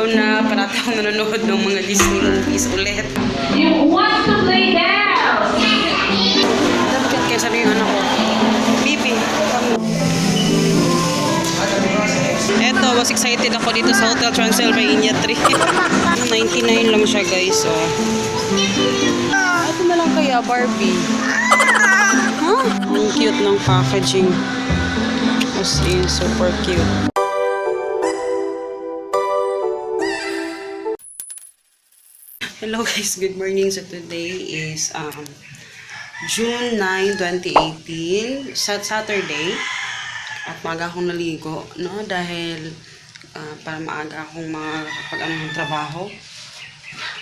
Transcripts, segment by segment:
araw na parati akong nanonood ng mga Disney movies ulit. You want to play down? Dapat kaya sabi yung anak ko, Bibi, come. Eto, was excited ako dito sa Hotel Transylvania 3. 99 lang siya guys, oh. Ito na lang kaya, Barbie. Huh? Ang cute ng packaging. As in, super cute. Hello guys, good morning. So today is June 9, 2018, Saturday. At maaga akong naligo, no? Dahil para maaga akong makapag-ano ng trabaho.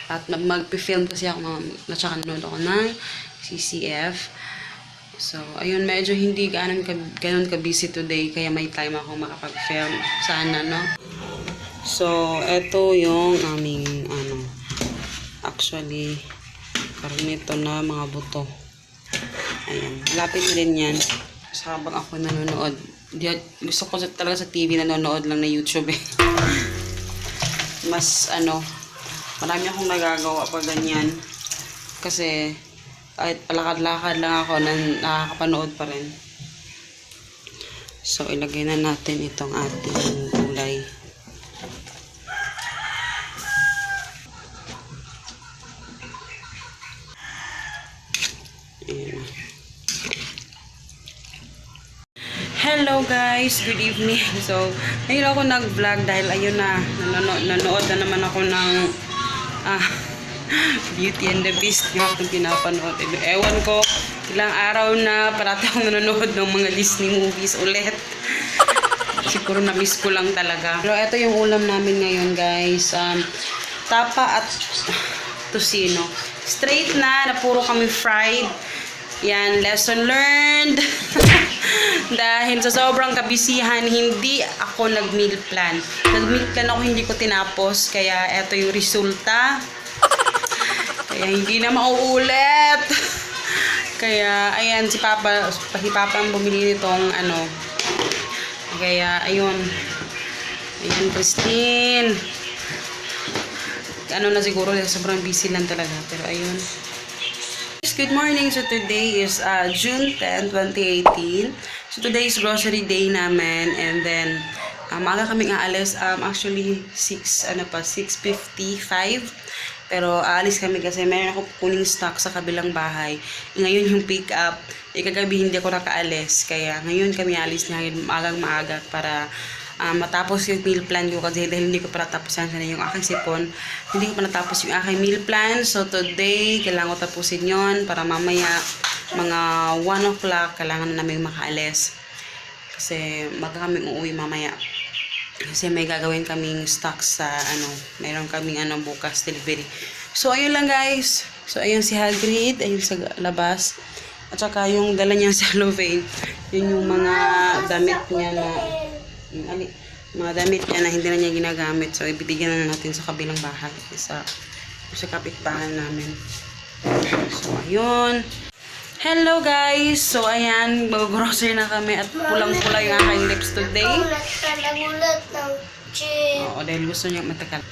At mag-film kasi ako, at saka nanood ako ng CCF. So, ayun, medyo hindi ganun ka-busy today, kaya may time ako makapag-film. Sana, no? So, eto yung aming, actually, karoon nito na mga buto. Ayan, lapit na rin yan. So, habang ako nanonood, gusto ko talaga sa TV nanonood lang na YouTube eh. Mas, marami akong nagagawa pa ganyan. Kasi, kahit palakad-lakad lang ako, nakakapanood pa rin. So, ilagay na natin itong ating gulay. Hello guys, good evening. So, ngayon ako nag-vlog dahil ayun na, nanood na naman ako ng Beauty and the Beast nga akong pinapanood. Ewan ko, ilang araw na parati akong nanonood ng mga Disney movies ulit. Siguro na-miss ko lang talaga. Pero ito yung ulam namin ngayon guys. Tapa at tocino. Straight na puro kami fried. Yan, lesson learned. Dahil sa sobrang kabisihan, hindi ako nag-meal plan. Nag-meal plan ako, hindi ko tinapos. Kaya eto yung resulta. Kaya hindi na mauulit. Kaya, ayan, si Papa ang bumili nitong Kaya, ayun. Ayan, Christine. Na siguro, sobrang busy lang talaga. Pero, ayun. Good morning. So today is June 10, 2018. So today is grocery day namin, and then maaga kaming aalis, actually 6:55. Pero aalis kami kasi meron ako kuning stock sa kabilang bahay. Ngayon yung pick up, kagabi hindi ako nakaalis, kaya ngayon kami aalis na maaga para matapos yung meal plan ko, kasi dahil hindi ko pa natapusan sana yung aking sipon, hindi ko pa natapos yung aking meal plan. So today kailangan ko tapusin yon para mamaya mga 1 o'clock kailangan na namin makaalis, kasi kaming uuwi mamaya, kasi may gagawin kaming stock sa mayroon kaming bukas delivery. So ayun lang guys. So ayun si Hagrid, ayun sa labas, at saka yung dala niya sa cellophane, yun yung mga damit niya na hindi na niya ginagamit. So ibibigyan na natin sa kabilang bahay, sa kapitbahay namin. So ayun. Hello guys. So ayan, mag-grocery na kami at pulang-pula yung aking lips today. Oo, dahil gusto niya matagal.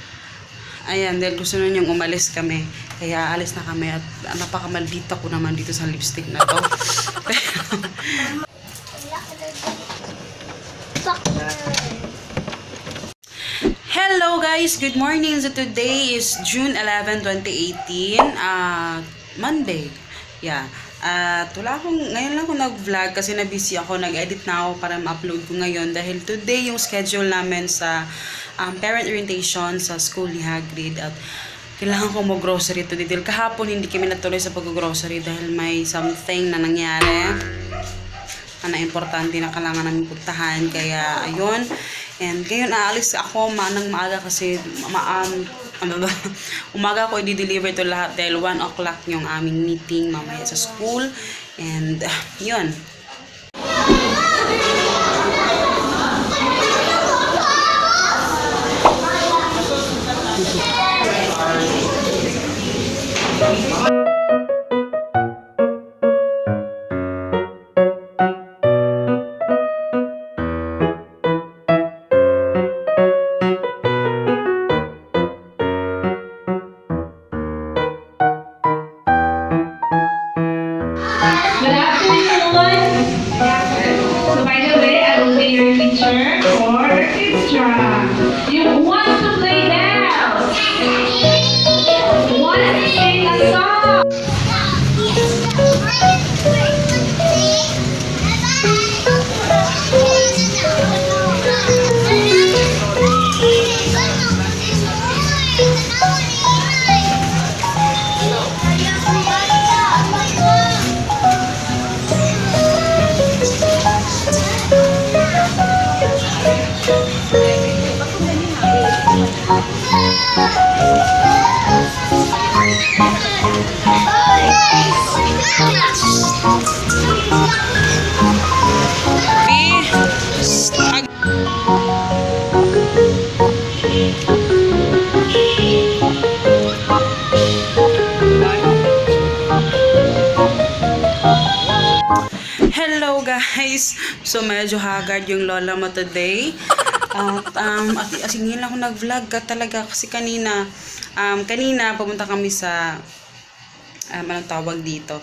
Ayan, dahil gusto niyang umalis kami, kaya alis na kami, at napakamaldita ko naman dito sa lipstick na to. Hello guys, good morning. So today is June 11, 2018, Monday. Yeah. Ngayon lang ako nag-vlog kasi na-busy ako. Nag-edit na ako para ma-upload ko ngayon dahil today yung schedule namin sa parent orientation sa school ni Hagrid, at kailangan ko mag-grocery today. Dahil kahapon hindi kami natuloy sa pag-grocery dahil may something na nangyari na importante na kailangan namin puntahan. Kaya ayun. And ngayon aalis ako nang maaga kasi umaga ko i-deliver to lahat dahil 1 o'clock yung aming meeting mamaya sa school. And yun. You want to play dance? Want to sing a song? Hello guys! So medyo haggard yung lola mo today. At asingin lang ako nag-vlog ka talaga kasi kanina pumunta kami sa anong tawag dito?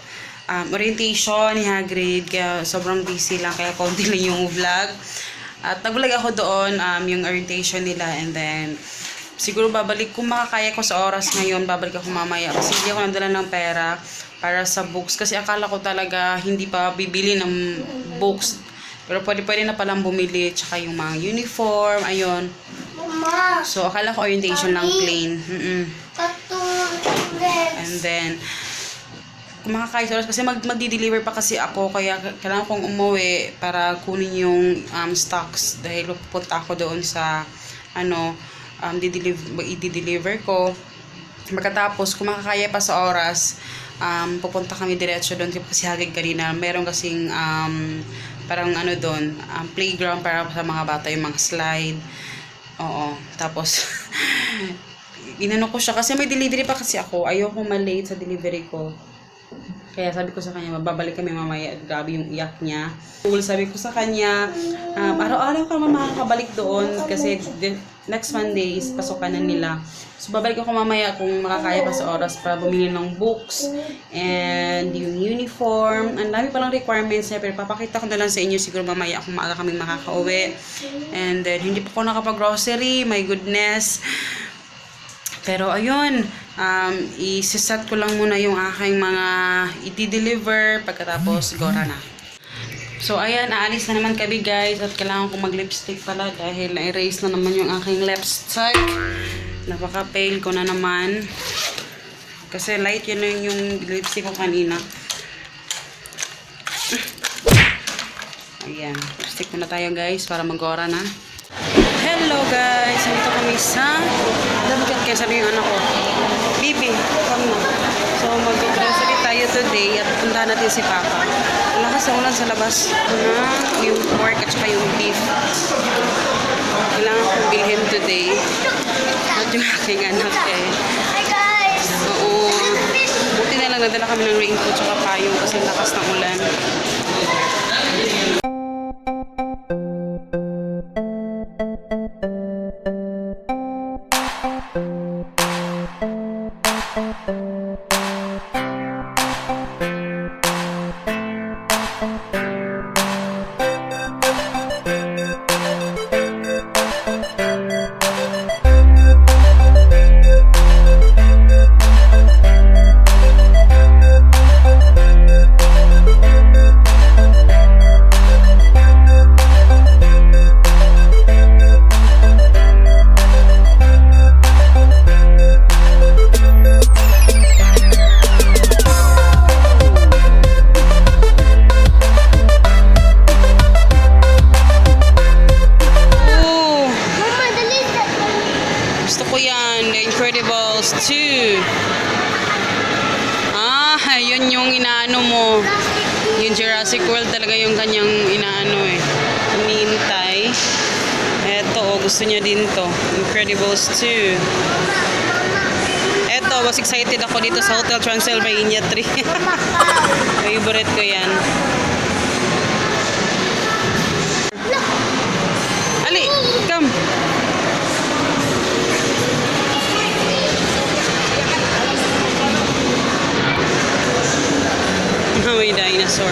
Orientation ni Hagrid, kaya sobrang busy lang, kaya konti lang yung vlog. At nag-vlog ako doon, yung orientation nila, and then siguro babalik, kung makakaya ko sa oras ngayon, babalik ako mamaya kasi hindi ako nadala ng pera para sa books, kasi akala ko talaga hindi pa bibili ng books, pero pwede na palang bumili, tsaka yung mga uniform, ayun. So akala ko orientation lang plain. And then kung makakaya sa oras, kasi magdi-deliver pa kasi ako, kaya kailangan kong umuwi para kunin yung stocks, dahil pupunta ako doon sa i-deliver ko. Magkatapos kung makakaya pa sa oras, pupunta kami diretso doon kasi Hagrid kanina meron kasing parang doon, playground para sa mga bata, yung mga slide. Oo, tapos inano ko siya kasi may delivery pa kasi ako, ayoko ma-late sa delivery ko. Kaya sabi ko sa kanya, mababalik kami mamaya. Grabe yung iyak niya. Sabi ko sa kanya, araw-araw ka naman makakabalik doon kasi next Monday is pasukan na nila. So babalik ako mamaya kung makakaya pa sa oras para bumili ng books and yung uniform. Ang dami palang requirements niya, pero papakita ko na lang sa inyo siguro mamaya kung maaga kaming makakauwi. And then hindi pa ako nakapag-grocery, my goodness. Pero ayun, i-set ko lang muna yung aking mga i-deliver, pagkatapos gora na. So ayan, aalis na naman kami guys, at kailangan ko mag-lipstick pala dahil na-erase na naman yung aking lipstick. Napaka-pale ko na naman. Kasi light yun yung lipstick ko kanina. Ayan, lipstick muna tayo guys para mag-gora na. Hello guys! Nandito kami sa... Kaya sabi yung anak ko, Bibi, come na. So mag-grocery tayo today at puntahan natin si Papa. Malakas ang ulan sa labas na yung pork at saka yung beef. Kailangan kong bilhin today. At yung aking anak eh. Hi guys! Oo. Buti na lang nadala kami ng raincoat at saka payong kasi lakas ng ulan. Yun yung inaano mo. Yung Jurassic World talaga yung kanyang inaano eh. Hinihintay. Eto, gusto niya din to. Incredibles 2. Eto, was excited ako dito sa Hotel Transylvania 3. Favorite ko yan. Ali, come. May dinosaur.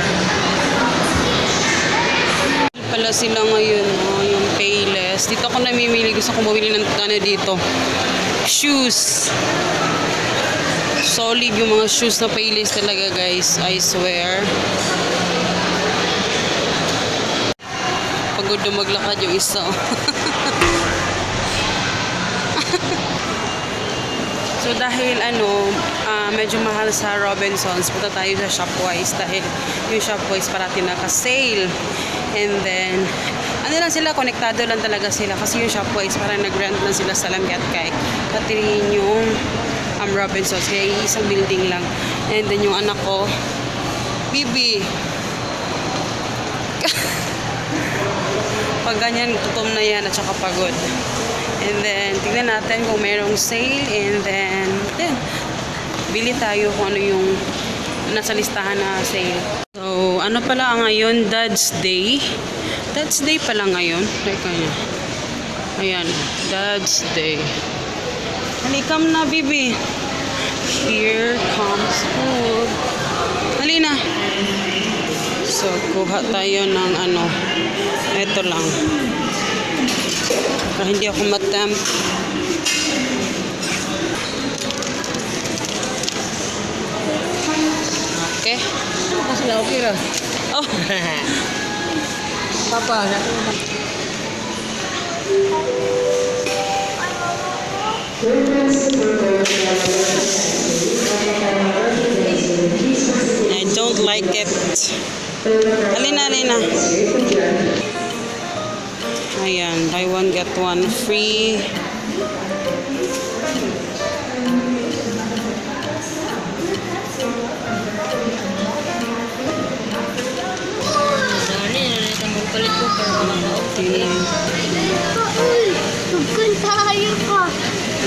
Pala sila ngayon, yung Payless. Yes, dito ako namimili. Gusto kong bumili ng ano dito. Shoes. Solid yung mga shoes na playlist talaga, guys. I swear. Pagod na maglakad yung isa. So dahil medyo mahal sa Robinsons, punta tayo sa Shopwise dahil yung Shopwise parati naka-sale. And then ano lang sila, konektado lang talaga sila kasi yung Shopwise parang nag-rent lang sila sa Lambat kay pati yung Robinsons, kaya isang building lang. And then yung anak ko, Bibi, pag ganyan tutom na yan at saka pagod. And then tignan natin kung merong sale, and then bili tayo kung ano yung nasa listahan na sale. So ano pala ngayon, Dad's Day. Dad's Day pala ngayon. Teka niya. Ayan, Dad's Day. Halikam na, Bibi. Here comes food. Halina. So kuha tayo ng ito lang. Para hindi ako matempt. Okay. Kasi na okay ra. Oh. Papa, I don't like it. Alina. Ayan, buy one get one free. palit ko pero wala na okay. Uy, tugkan tayo ka.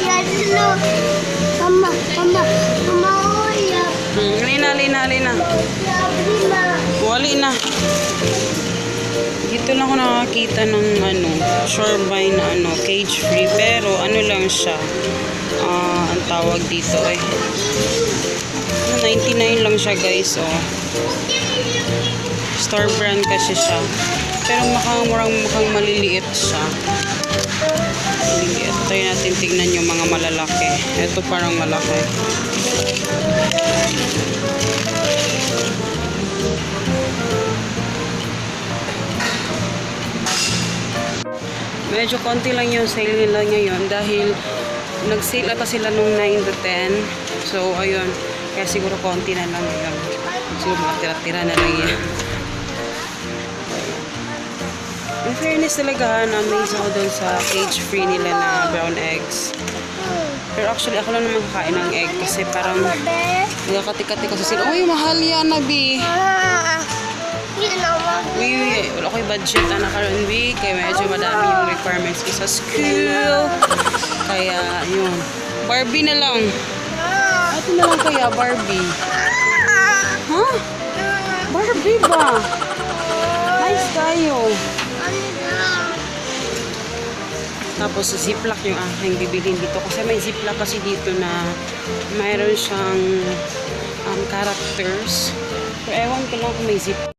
Yan lo. Mama. Uy, Alina. Wali na. Dito lang ako nakakita ng Shopwise na cage free, pero lang siya. Ang tawag dito 99 lang siya, guys. Store brand kasi siya. Pero mukhang maliliit siya. Maliliit. Tayo natin tignan yung mga malalaki. Ito parang malaki. Medyo konti lang yung sale nila ngayon dahil nag-sale ata sila nung 9 to 10. So, ayun. Kaya siguro konti na lang yan. Siguro mga tira-tira na lang yan. In fairness talaga, na-amaze ako doon sa cage-free nila na brown eggs. Pero actually, ako lang naman kakain ng egg kasi parang nagkakati-kati kasi sila. Uy, mahal yan, Nabi. Wala ko yung budget na nakaroon week. Kaya medyo madami yung requirements ko sa school. Kaya, yun. Barbie na lang. Ito na lang kaya, Barbie. Huh? Barbie ba? Nice tayo. Tapos ziplock yung aking bibilin dito. Kasi may ziplock kasi dito na mayroon siyang characters. Pero ewan ko lang kung may ziplock.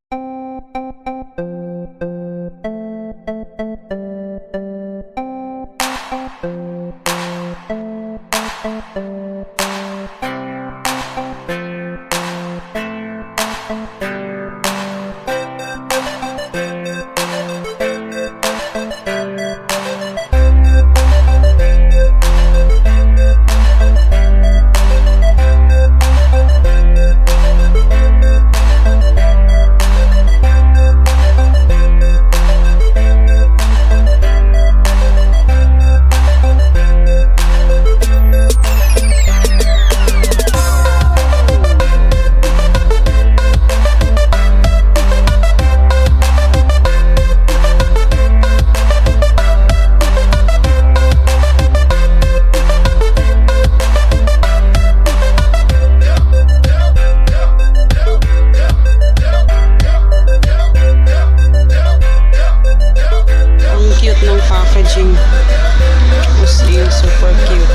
Super cute.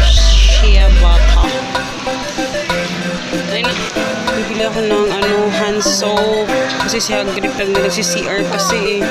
Shea bata. Ayun na. Bibili ako ng hand soap. Kasi si Hagrid nag-CR kasi